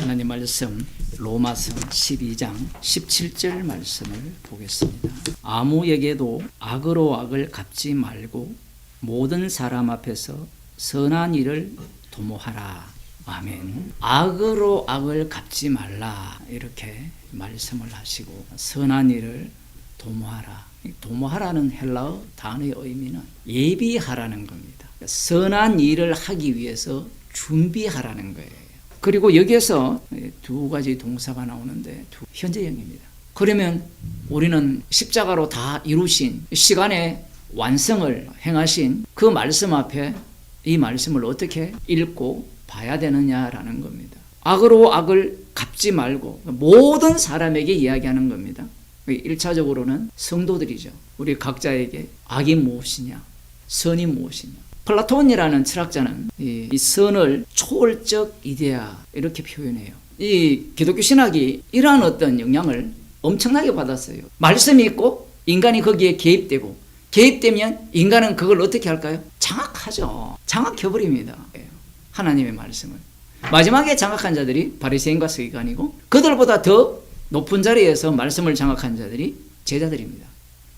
하나님 말씀 로마서 12장 17절 말씀을 보겠습니다. 아무에게도 악으로 악을 갚지 말고 모든 사람 앞에서 선한 일을 도모하라. 아멘. 악으로 악을 갚지 말라 이렇게 말씀을 하시고 선한 일을 도모하라. 도모하라는 헬라어 단어의 의미는 예비하라는 겁니다. 선한 일을 하기 위해서 준비하라는 거예요. 그리고 여기에서 두 가지 동사가 나오는데 현재형입니다. 그러면 우리는 십자가로 다 이루신 시간의 완성을 행하신 그 말씀 앞에 이 말씀을 어떻게 읽고 봐야 되느냐라는 겁니다. 악으로 악을 갚지 말고 모든 사람에게 이야기하는 겁니다. 1차적으로는 성도들이죠. 우리 각자에게 악이 무엇이냐, 선이 무엇이냐. 플라톤이라는 철학자는 이 선을 초월적 이데아 이렇게 표현해요. 이 기독교 신학이 이러한 어떤 영향을 엄청나게 받았어요. 말씀이 있고 인간이 거기에 개입되면 인간은 그걸 어떻게 할까요? 장악하죠. 장악해버립니다. 하나님의 말씀을. 마지막에 장악한 자들이 바리새인과 서기관이고 그들보다 더 높은 자리에서 말씀을 장악한 자들이 제자들입니다.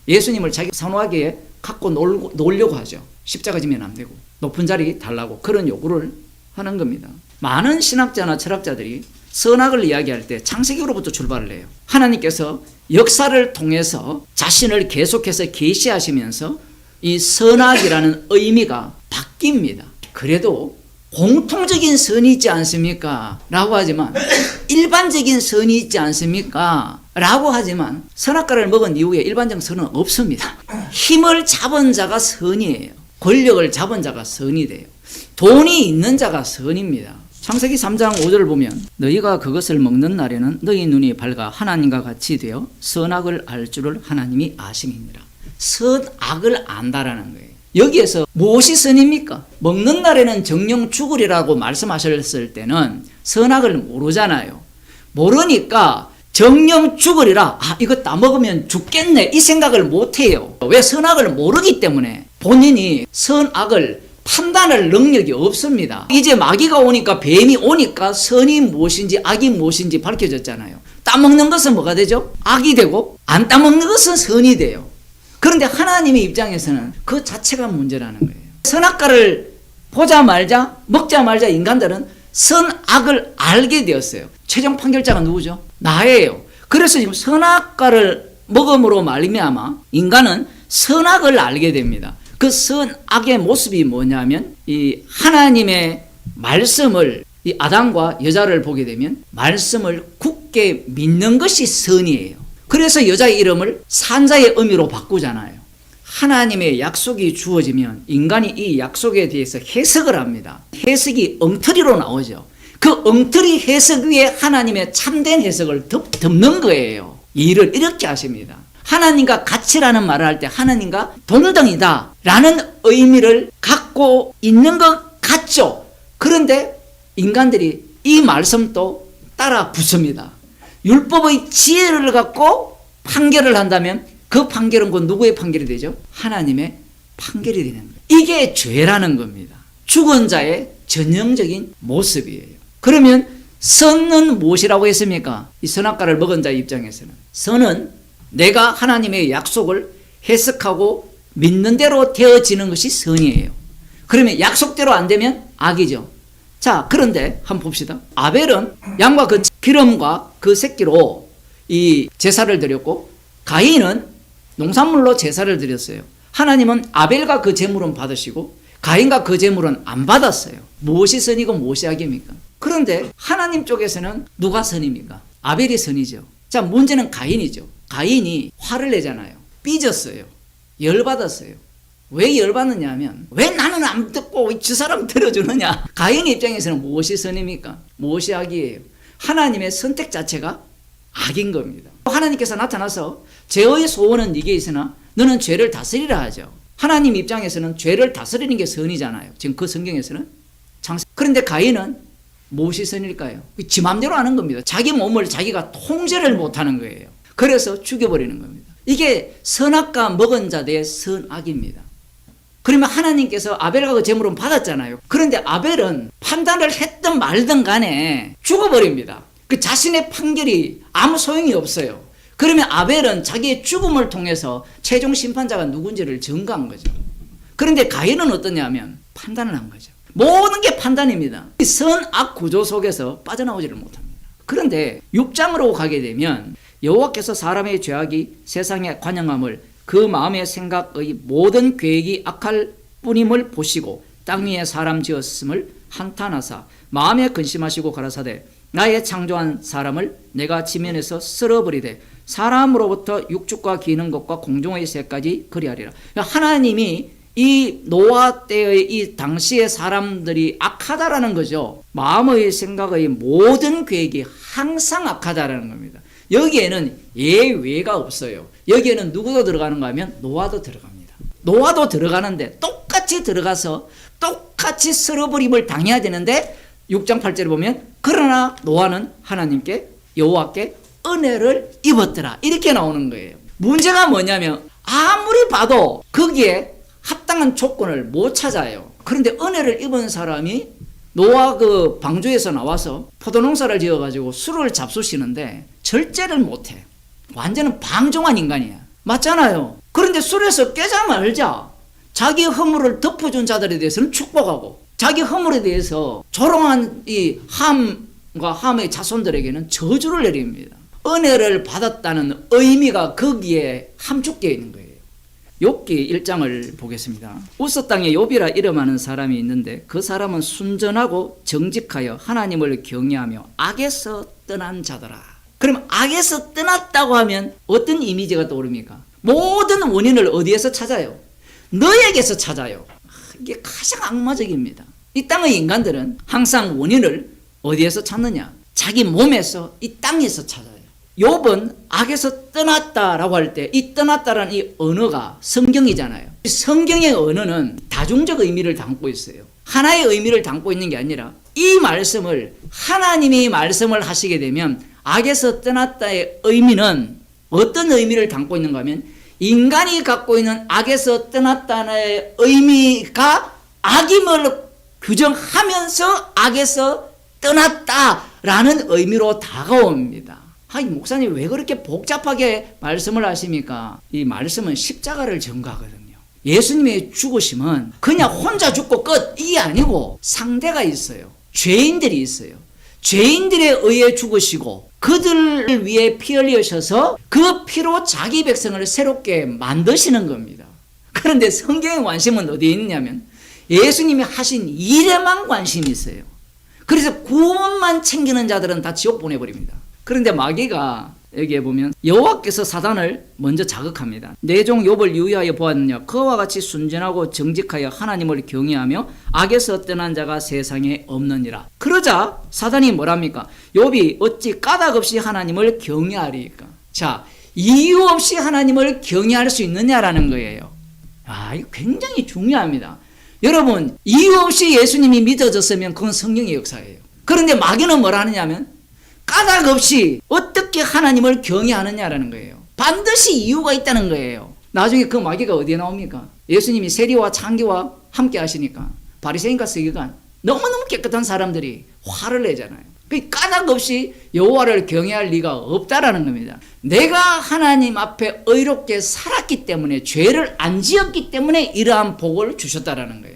예수님을 자기 산호하게 갖고 놀려고 하죠. 십자가 지면 안 되고 높은 자리 달라고 그런 요구를 하는 겁니다. 많은 신학자나 철학자들이 선악을 이야기할 때 창세기로부터 출발을 해요. 하나님께서 역사를 통해서 자신을 계속해서 계시하시면서 이 선악이라는 의미가 바뀝니다. 그래도 공통적인 선이 있지 않습니까? 라고 하지만 일반적인 선이 있지 않습니까? 라고 하지만 선악과를 먹은 이후에 일반적 선은 없습니다. 힘을 잡은 자가 선이에요. 권력을 잡은 자가 선이 돼요. 돈이 있는 자가 선입니다. 창세기 3장 5절을 보면 너희가 그것을 먹는 날에는 너희 눈이 밝아 하나님과 같이 되어 선악을 알 줄을 하나님이 아심이니라. 선악을 안다라는 거예요. 여기에서 무엇이 선입니까? 먹는 날에는 정령 죽으리라고 말씀하셨을 때는 선악을 모르잖아요. 모르니까 정령 죽으리라. 이거 따먹으면 죽겠네. 이 생각을 못해요. 왜? 선악을 모르기 때문에. 본인이 선악을 판단할 능력이 없습니다. 이제 마귀가 오니까 뱀이 오니까 선이 무엇인지 악이 무엇인지 밝혀졌잖아요. 따먹는 것은 뭐가 되죠? 악이 되고 안 따먹는 것은 선이 돼요. 그런데 하나님의 입장에서는 그 자체가 문제라는 거예요. 선악과를 보자 말자 먹자 말자 인간들은 선악을 알게 되었어요. 최종 판결자가 누구죠? 나예요. 그래서 지금 선악과를 먹음으로 말미암아 인간은 선악을 알게 됩니다. 그 선악의 모습이 뭐냐면 이 하나님의 말씀을 이 아담과 여자를 보게 되면 말씀을 굳게 믿는 것이 선이에요. 그래서 여자의 이름을 산자의 의미로 바꾸잖아요. 하나님의 약속이 주어지면 인간이 이 약속에 대해서 해석을 합니다. 해석이 엉터리로 나오죠. 그 엉터리 해석 위에 하나님의 참된 해석을 덮는 거예요. 일을 이렇게 하십니다. 하나님과 같이라는 말을 할 때 하나님과 동등이다 라는 의미를 갖고 있는 것 같죠. 그런데 인간들이 이 말씀도 따라 붙습니다. 율법의 지혜를 갖고 판결을 한다면 그 판결은 곧 누구의 판결이 되죠? 하나님의 판결이 되는 거예요. 이게 죄라는 겁니다. 죽은 자의 전형적인 모습이에요. 그러면 선은 무엇이라고 했습니까? 이 선악과를 먹은 자의 입장에서는 선은 내가 하나님의 약속을 해석하고 믿는 대로 되어지는 것이 선이에요. 그러면 약속대로 안 되면 악이죠. 자, 그런데 한번 봅시다. 아벨은 양과 그 기름과 그 새끼로 이 제사를 드렸고 가인은 농산물로 제사를 드렸어요. 하나님은 아벨과 그 제물은 받으시고 가인과 그 제물은 안 받았어요. 무엇이 선이고 무엇이 악입니까? 그런데 하나님 쪽에서는 누가 선입니까? 아벨이 선이죠. 자, 문제는 가인이죠. 가인이 화를 내잖아요. 삐졌어요. 열받았어요. 왜 열받느냐 하면 왜 나는 안 듣고 저 사람 들어주느냐. 가인의 입장에서는 무엇이 선입니까? 무엇이 악이에요? 하나님의 선택 자체가 악인 겁니다. 하나님께서 나타나서 죄의 소원은 네게 있으나 너는 죄를 다스리라 하죠. 하나님 입장에서는 죄를 다스리는 게 선이잖아요. 지금 그 성경에서는 그런데 가인은 무엇이 선일까요? 지 맘대로 하는 겁니다. 자기 몸을 자기가 통제를 못하는 거예요. 그래서 죽여버리는 겁니다. 이게 선악과 먹은 자 대 선악입니다. 그러면 하나님께서 아벨과 그 제물은 받았잖아요. 그런데 아벨은 판단을 했든 말든 간에 죽어버립니다. 그 자신의 판결이 아무 소용이 없어요. 그러면 아벨은 자기의 죽음을 통해서 최종 심판자가 누군지를 증거한 거죠. 그런데 가인은 어떠냐면 판단을 한 거죠. 모든 게 판단입니다. 선악 구조 속에서 빠져나오지를 못합니다. 그런데 6장으로 가게 되면 여호와께서 사람의 죄악이 세상에 관영함을 그 마음의 생각의 모든 계획이 악할 뿐임을 보시고 땅 위에 사람 지었음을 한탄하사 마음에 근심하시고 가라사대 나의 창조한 사람을 내가 지면에서 쓸어버리되 사람으로부터 육축과 기는 것과 공중의 새까지 그리하리라. 하나님이 이 노아 때의 이 당시의 사람들이 악하다라는 거죠. 마음의 생각의 모든 계획이 항상 악하다라는 겁니다. 여기에는 예외가 없어요. 여기에는 누구도 들어가는가 하면 노아도 들어갑니다. 노아도 들어가는데 똑같이 들어가서 똑같이 쓸어버림을 당해야 되는데 6장 8절에 보면 그러나 노아는 하나님께 여호와께 은혜를 입었더라 이렇게 나오는 거예요. 문제가 뭐냐면 아무리 봐도 거기에 합당한 조건을 못 찾아요. 그런데 은혜를 입은 사람이 노아 그 방주에서 나와서 포도농사를 지어가지고 술을 잡수시는데 절제를 못해. 완전히 방종한 인간이야. 맞잖아요. 그런데 술에서 깨자마자 자기 허물을 덮어준 자들에 대해서는 축복하고 자기 허물에 대해서 조롱한 이 함과 함의 자손들에게는 저주를 내립니다. 은혜를 받았다는 의미가 거기에 함축되어 있는 거예요. 욥기 1장을 보겠습니다. 우스 땅에 욥이라 이름하는 사람이 있는데 그 사람은 순전하고 정직하여 하나님을 경외하며 악에서 떠난 자더라. 그럼 악에서 떠났다고 하면 어떤 이미지가 떠오릅니까? 모든 원인을 어디에서 찾아요? 너에게서 찾아요. 이게 가장 악마적입니다. 이 땅의 인간들은 항상 원인을 어디에서 찾느냐? 자기 몸에서, 이 땅에서 찾아요. 욥은 악에서 떠났다라고 할 때 이 떠났다라는 이 언어가 성경이잖아요. 성경의 언어는 다중적 의미를 담고 있어요. 하나의 의미를 담고 있는 게 아니라 이 말씀을 하나님이 말씀을 하시게 되면 악에서 떠났다의 의미는 어떤 의미를 담고 있는가 하면 인간이 갖고 있는 악에서 떠났다의 의미가 악임을 규정하면서 악에서 떠났다라는 의미로 다가옵니다. 목사님 왜 그렇게 복잡하게 말씀을 하십니까? 이 말씀은 십자가를 전가하거든요. 예수님의 죽으심은 그냥 혼자 죽고 끝 이게 아니고 상대가 있어요. 죄인들이 있어요. 죄인들에 의해 죽으시고 그들을 위해 피 흘리셔서 그 피로 자기 백성을 새롭게 만드시는 겁니다. 그런데 성경의 관심은 어디에 있냐면 예수님이 하신 일에만 관심이 있어요. 그래서 구원만 챙기는 자들은 다 지옥 보내버립니다. 그런데 마귀가 여기에 보면 여호와께서 사단을 먼저 자극합니다. 내 종 욥을 유의하여 보았느냐? 그와 같이 순전하고 정직하여 하나님을 경외하며 악에서 떠난 자가 세상에 없느니라. 그러자 사단이 뭐랍니까? 욥이 어찌 까닭 없이 하나님을 경외하리까? 자, 이유 없이 하나님을 경외할 수 있느냐라는 거예요. 이거 굉장히 중요합니다. 여러분, 이유 없이 예수님이 믿어졌으면 그건 성령의 역사예요. 그런데 마귀는 뭐라 하느냐면 까닭 없이 어떻게 하나님을 경외하느냐라는 거예요. 반드시 이유가 있다는 거예요. 나중에 그 마귀가 어디에 나옵니까? 예수님이 세리와 창기와 함께 하시니까 바리새인과 서기관 너무너무 깨끗한 사람들이 화를 내잖아요. 그 까닭 없이 여호와를 경외할 리가 없다라는 겁니다. 내가 하나님 앞에 의롭게 살았기 때문에 죄를 안 지었기 때문에 이러한 복을 주셨다라는 거예요.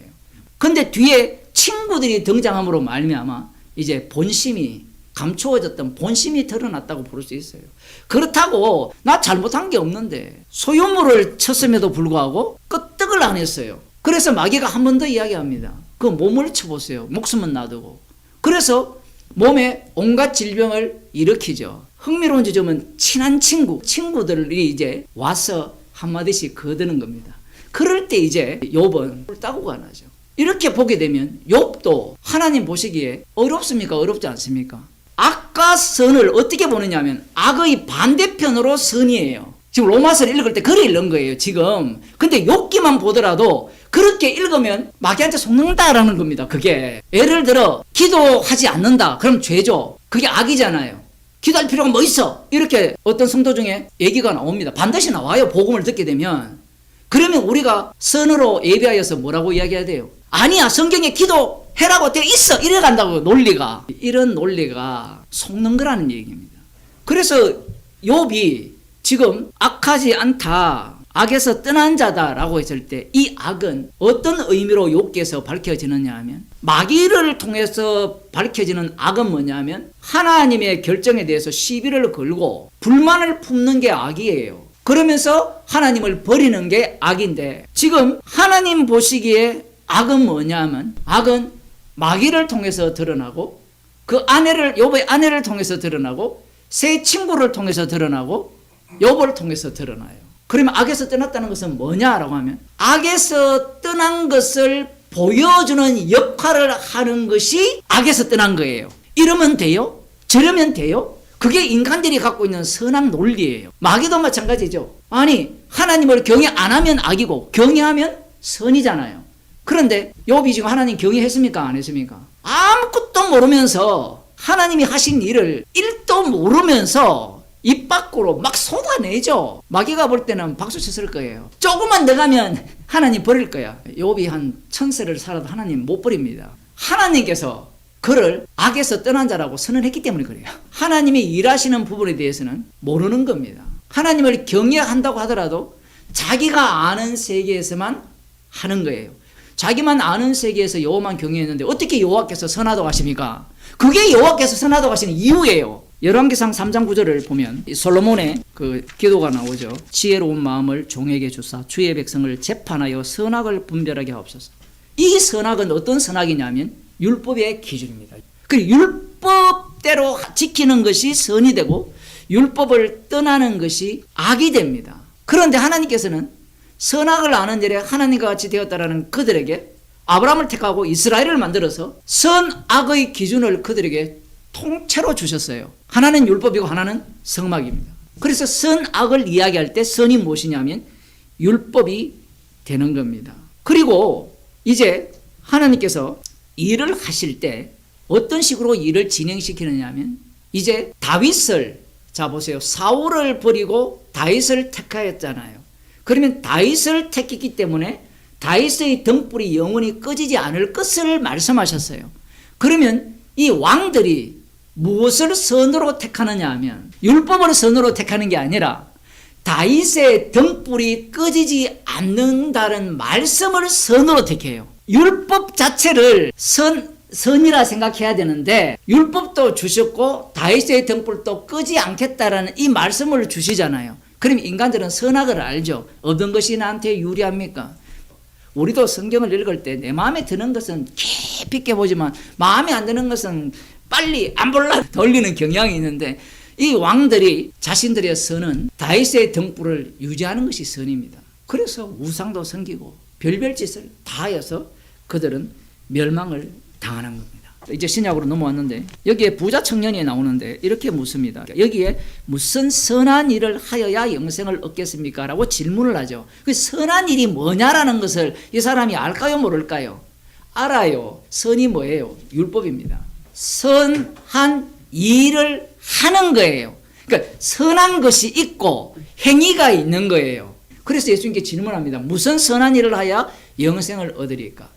근데 뒤에 친구들이 등장함으로 말미암아 이제 본심이 감추어졌던 본심이 드러났다고 볼 수 있어요. 그렇다고 나 잘못한 게 없는데 소유물을 쳤음에도 불구하고 끄떡을 안 했어요. 그래서 마귀가 한 번 더 이야기합니다. 그 몸을 쳐보세요. 목숨은 놔두고. 그래서 몸에 온갖 질병을 일으키죠. 흥미로운 지점은 친한 친구들이 이제 와서 한마디씩 거드는 겁니다. 그럴 때 이제 욥은 꿀따구가 나죠. 이렇게 보게 되면 욥도 하나님 보시기에 어렵습니까? 어렵지 않습니까? 악과 선을 어떻게 보느냐 하면 악의 반대편으로 선이에요. 지금 로마서를 읽을 때 그래 읽는 거예요, 지금. 근데 욥기만 보더라도 그렇게 읽으면 마귀한테 속는다라는 겁니다, 그게. 예를 들어, 기도하지 않는다. 그럼 죄죠. 그게 악이잖아요. 기도할 필요가 뭐 있어? 이렇게 어떤 성도 중에 얘기가 나옵니다. 반드시 나와요, 복음을 듣게 되면. 그러면 우리가 선으로 예배하여서 뭐라고 이야기해야 돼요? 아니야, 성경에 기도해라고 되어 있어, 이래 간다고. 논리가, 이런 논리가 속는 거라는 얘기입니다. 그래서 욥이 지금 악하지 않다, 악에서 떠난 자다라고 했을 때 이 악은 어떤 의미로 욥기에서 밝혀지느냐 하면, 마귀를 통해서 밝혀지는 악은 뭐냐 하면 하나님의 결정에 대해서 시비를 걸고 불만을 품는 게 악이에요. 그러면서 하나님을 버리는 게 악인데, 지금 하나님 보시기에 악은 뭐냐 하면, 악은 마귀를 통해서 드러나고, 그 아내를, 욥의 아내를 통해서 드러나고, 새 친구를 통해서 드러나고, 욥을 통해서 드러나요. 그러면 악에서 떠났다는 것은 뭐냐라고 하면, 악에서 떠난 것을 보여주는 역할을 하는 것이 악에서 떠난 거예요. 이러면 돼요? 저러면 돼요? 그게 인간들이 갖고 있는 선악 논리예요. 마귀도 마찬가지죠. 아니, 하나님을 경외 안 하면 악이고 경외하면 선이잖아요. 그런데 욥이 지금 하나님 경외했습니까? 안 했습니까? 아무것도 모르면서, 하나님이 하신 일을 1도 모르면서 입 밖으로 막 쏟아내죠. 마귀가 볼 때는 박수 쳤을 거예요. 조금만 더 가면 하나님 버릴 거야. 욥이 한 1000세를 살아도 하나님 못 버립니다. 하나님께서 그를 악에서 떠난 자라고 선언했기 때문에 그래요. 하나님이 일하시는 부분에 대해서는 모르는 겁니다. 하나님을 경외한다고 하더라도 자기가 아는 세계에서만 하는 거예요. 자기만 아는 세계에서 여호와만 경외했는데 어떻게 여호와께서 선하다고 하십니까? 그게 여호와께서 선하다고 하시는 이유예요. 열왕기상 3장 9절을 보면 솔로몬의 그 기도가 나오죠. 지혜로운 마음을 종에게 주사 주의 백성을 재판하여 선악을 분별하게 하옵소서. 이 선악은 어떤 선악이냐면 율법의 기준입니다. 그 율법대로 지키는 것이 선이 되고 율법을 떠나는 것이 악이 됩니다. 그런데 하나님께서는 선악을 아는 자에 하나님과 같이 되었다라는 그들에게 아브라함을 택하고 이스라엘을 만들어서 선악의 기준을 그들에게 통째로 주셨어요. 하나는 율법이고 하나는 성막입니다. 그래서 선악을 이야기할 때 선이 무엇이냐면 율법이 되는 겁니다. 그리고 이제 하나님께서 일을 하실 때 어떤 식으로 일을 진행시키느냐 하면, 이제 다윗을, 자 보세요, 사울을 버리고 다윗을 택하였잖아요. 그러면 다윗을 택했기 때문에 다윗의 등불이 영원히 꺼지지 않을 것을 말씀하셨어요. 그러면 이 왕들이 무엇을 선으로 택하느냐 하면 율법을 선으로 택하는 게 아니라 다윗의 등불이 꺼지지 않는다는 말씀을 선으로 택해요. 율법 자체를 선이라 생각해야 되는데 율법도 주셨고 다윗의 등불도 끄지 않겠다라는 이 말씀을 주시잖아요. 그럼 인간들은 선악을 알죠. 어떤 것이 나한테 유리합니까? 우리도 성경을 읽을 때 내 마음에 드는 것은 깊이 있게 보지만 마음에 안 드는 것은 빨리 안 볼라 돌리는 경향이 있는데, 이 왕들이 자신들의 선은 다윗의 등불을 유지하는 것이 선입니다. 그래서 우상도 섬기고 별별 짓을 다 하여서 그들은 멸망을 당하는 겁니다. 이제 신약으로 넘어왔는데 여기에 부자 청년이 나오는데 이렇게 묻습니다. 여기에 무슨 선한 일을 하여야 영생을 얻겠습니까? 라고 질문을 하죠. 그 선한 일이 뭐냐라는 것을 이 사람이 알까요, 모를까요? 알아요. 선이 뭐예요? 율법입니다. 선한 일을 하는 거예요. 그러니까 선한 것이 있고 행위가 있는 거예요. 그래서 예수님께 질문합니다. 무슨 선한 일을 하여 영생을 얻으리까?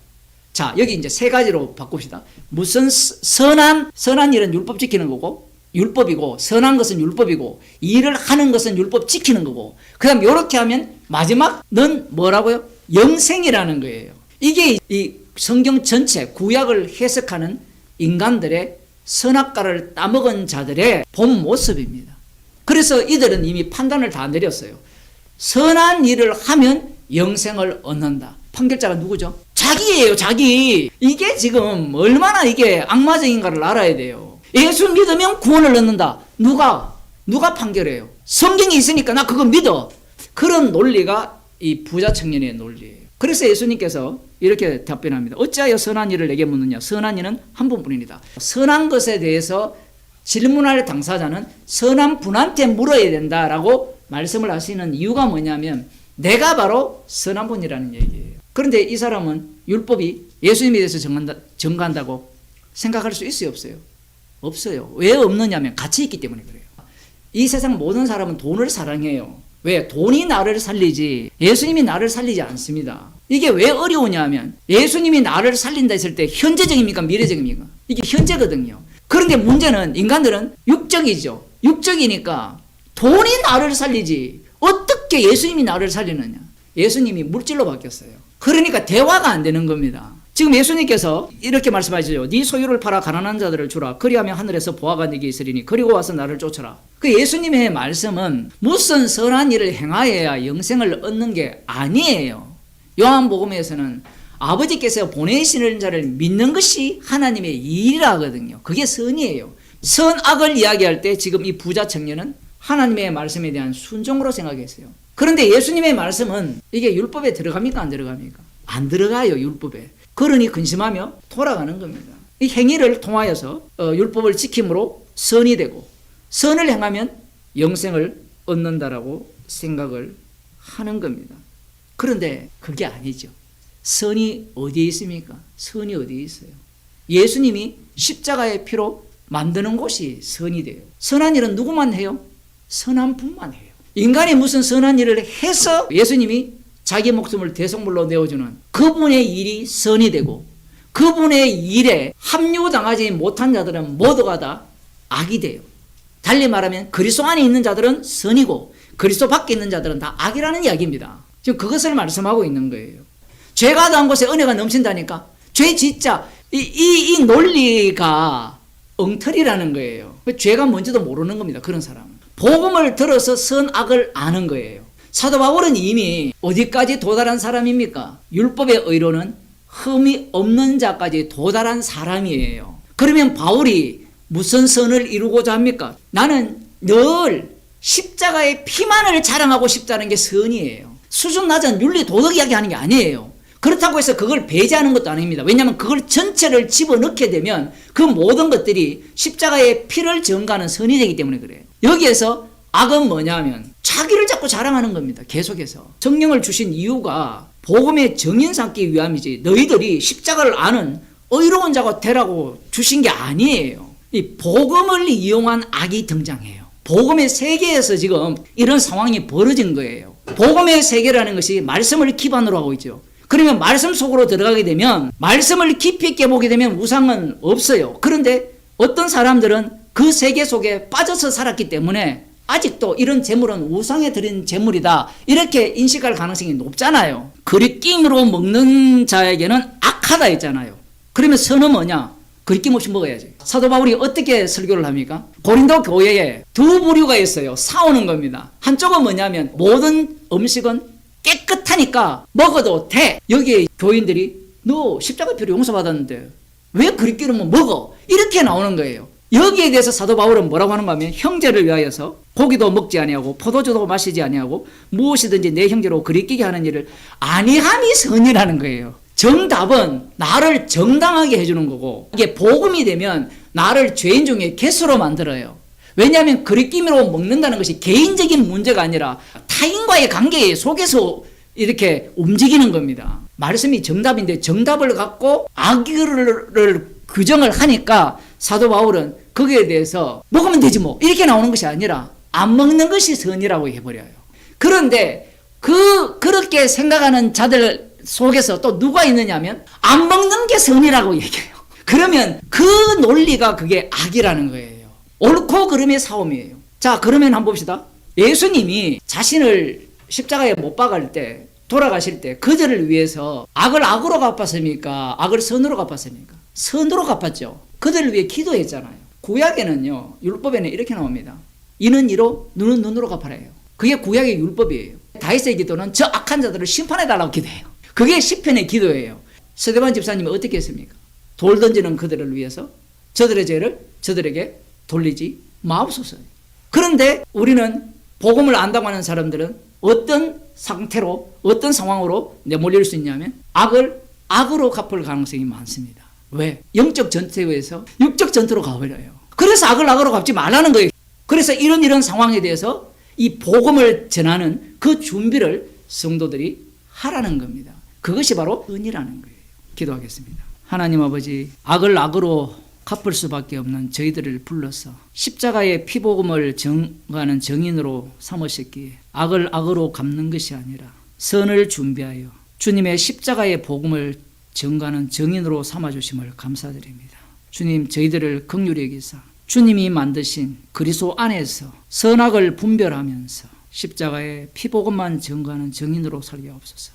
자, 여기 이제 세 가지로 바꿉시다. 무슨 선한 일은 율법 지키는 거고, 율법이고, 선한 것은 율법이고, 일을 하는 것은 율법 지키는 거고, 그 다음 이렇게 하면 마지막은 뭐라고요? 영생이라는 거예요. 이게 이 성경 전체 구약을 해석하는 인간들의 선악과를 따먹은 자들의 본 모습입니다. 그래서 이들은 이미 판단을 다 내렸어요. 선한 일을 하면 영생을 얻는다. 판결자가 누구죠? 자기예요, 자기. 이게 지금 얼마나 이게 악마적인가를 알아야 돼요. 예수 믿으면 구원을 얻는다. 누가 판결해요? 성경이 있으니까 나 그거 믿어. 그런 논리가 이 부자 청년의 논리예요. 그래서 예수님께서 이렇게 답변합니다. 어찌하여 선한 일을 내게 묻느냐? 선한 일은 한 분뿐이다. 선한 것에 대해서 질문할 당사자는 선한 분한테 물어야 된다라고 말씀을 하시는 이유가 뭐냐면 내가 바로 선한 분이라는 얘기예요. 그런데 이 사람은 율법이 예수님에 대해서 정한다고 생각할 수 있어요, 없어요? 없어요. 왜 없느냐면 가치 있기 때문에 그래요. 이 세상 모든 사람은 돈을 사랑해요. 왜? 돈이 나를 살리지 예수님이 나를 살리지 않습니다. 이게 왜 어려우냐면 예수님이 나를 살린다 했을 때 현재적입니까? 미래적입니까? 이게 현재거든요. 그런데 문제는 인간들은 육적이죠. 육적이니까 돈이 나를 살리지 어떻게 예수님이 나를 살리느냐. 예수님이 물질로 바뀌었어요. 그러니까 대화가 안 되는 겁니다. 지금 예수님께서 이렇게 말씀하시죠. 네 소유를 팔아 가난한 자들을 주라. 그리하면 하늘에서 보화가 네게 있으리니 그리고 와서 나를 쫓아라. 그 예수님의 말씀은 무슨 선한 일을 행하여야 영생을 얻는 게 아니에요. 요한복음에서는 아버지께서 보내시는 자를 믿는 것이 하나님의 일이라 하거든요. 그게 선이에요. 선악을 이야기할 때 지금 이 부자 청년은 하나님의 말씀에 대한 순종으로 생각했어요. 그런데 예수님의 말씀은 이게 율법에 들어갑니까? 안 들어갑니까? 안 들어가요. 율법에. 그러니 근심하며 돌아가는 겁니다. 이 행위를 통하여서 율법을 지킴으로 선이 되고 선을 행하면 영생을 얻는다라고 생각을 하는 겁니다. 그런데 그게 아니죠. 선이 어디에 있습니까? 선이 어디에 있어요? 예수님이 십자가의 피로 만드는 곳이 선이 돼요. 선한 일은 누구만 해요? 선한 분만 해요. 인간이 무슨 선한 일을 해서 예수님이 자기 목숨을 대속물로 내어주는 그분의 일이 선이 되고 그분의 일에 합류당하지 못한 자들은 모두가 다 악이 돼요. 달리 말하면 그리스도 안에 있는 자들은 선이고 그리스도 밖에 있는 자들은 다 악이라는 이야기입니다. 지금 그것을 말씀하고 있는 거예요. 죄가 더한 곳에 은혜가 넘친다니까. 죄 진짜 이 논리가 엉터리라는 거예요. 죄가 뭔지도 모르는 겁니다. 그런 사람은. 복음을 들어서 선악을 아는 거예요. 사도 바울은 이미 어디까지 도달한 사람입니까? 율법의 의로는 흠이 없는 자까지 도달한 사람이에요. 그러면 바울이 무슨 선을 이루고자 합니까? 나는 늘 십자가의 피만을 자랑하고 싶다는 게 선이에요. 수준 낮은 윤리 도덕 이야기하는 게 아니에요. 그렇다고 해서 그걸 배제하는 것도 아닙니다. 왜냐하면 그걸 전체를 집어넣게 되면 그 모든 것들이 십자가의 피를 전가하는 선이 되기 때문에 그래요. 여기에서 악은 뭐냐면 자기를 자꾸 자랑하는 겁니다. 계속해서. 성령을 주신 이유가 복음의 정인 삼기 위함이지 너희들이 십자가를 아는 의로운 자가 되라고 주신 게 아니에요. 이 복음을 이용한 악이 등장해요. 복음의 세계에서 지금 이런 상황이 벌어진 거예요. 복음의 세계라는 것이 말씀을 기반으로 하고 있죠. 그러면 말씀 속으로 들어가게 되면 말씀을 깊이 있게 보게 되면 우상은 없어요. 그런데 어떤 사람들은 그 세계 속에 빠져서 살았기 때문에 아직도 이런 재물은 우상에 드린 재물이다 이렇게 인식할 가능성이 높잖아요. 그리낌으로 먹는 자에게는 악하다 했잖아요. 그러면 선은 뭐냐? 그리낌 없이 먹어야지. 사도 바울이 어떻게 설교를 합니까? 고린도 교회에 두 부류가 있어요. 싸우는 겁니다. 한쪽은 뭐냐면 모든 음식은 깨끗하니까 먹어도 돼. 여기에 교인들이 너 십자가 피로 용서받았는데 왜 그리기로만 먹어? 이렇게 나오는 거예요. 여기에 대해서 사도 바울은 뭐라고 하는가 하면 형제를 위하여서 고기도 먹지 아니하고 포도주도 마시지 아니하고 무엇이든지 내 형제로 그리끼게 하는 일을 아니함이 선이라는 거예요. 정답은 나를 정당하게 해주는 거고 이게 복음이 되면 나를 죄인 중에 개수로 만들어요. 왜냐하면 그리낌으로 먹는다는 것이 개인적인 문제가 아니라 타인과의 관계 속에서 이렇게 움직이는 겁니다. 말씀이 정답인데 정답을 갖고 악을 규정을 하니까 사도 바울은 거기에 대해서 먹으면 되지 뭐 이렇게 나오는 것이 아니라 안 먹는 것이 선이라고 해버려요. 그런데 그렇게 생각하는 자들 속에서 또 누가 있느냐면 안 먹는 게 선이라고 얘기해요. 그러면 그 논리가 그게 악이라는 거예요. 옳고 그름의 싸움이에요. 자, 그러면 한번 봅시다. 예수님이 자신을 십자가에 못 박을 때 돌아가실 때 그들을 위해서 악을 악으로 갚았습니까? 악을 선으로 갚았습니까? 선으로 갚았죠. 그들을 위해 기도했잖아요. 구약에는요, 율법에는 이렇게 나옵니다. 이는 이로 눈은 눈으로 갚아라요. 그게 구약의 율법이에요. 다윗의 기도는 저 악한 자들을 심판해달라고 기도해요. 그게 시편의 기도예요. 스데반 집사님이 어떻게 했습니까? 돌 던지는 그들을 위해서 저들의 죄를 저들에게 돌리지 마옵소서. 그런데 우리는 복음을 안다고 하는 사람들은 어떤 상태로 어떤 상황으로 내몰릴 수 있냐면 악을 악으로 갚을 가능성이 많습니다. 왜? 영적 전투에서 육적 전투로 가버려요. 그래서 악을 악으로 갚지 말라는 거예요. 그래서 이런 상황에 대해서 이 복음을 전하는 그 준비를 성도들이 하라는 겁니다. 그것이 바로 은이라는 거예요. 기도하겠습니다. 하나님 아버지, 악을 악으로 갚을 수밖에 없는 저희들을 불러서 십자가의 피복음을 전가하는 증인으로 삼으셨기에 악을 악으로 갚는 것이 아니라 선을 준비하여 주님의 십자가의 복음을 전가하는 증인으로 삼아주심을 감사드립니다. 주님, 저희들을 긍휼히 여기사 주님이 만드신 그리스도 안에서 선악을 분별하면서 십자가의 피복음만 전가하는 증인으로 살게 하옵소서.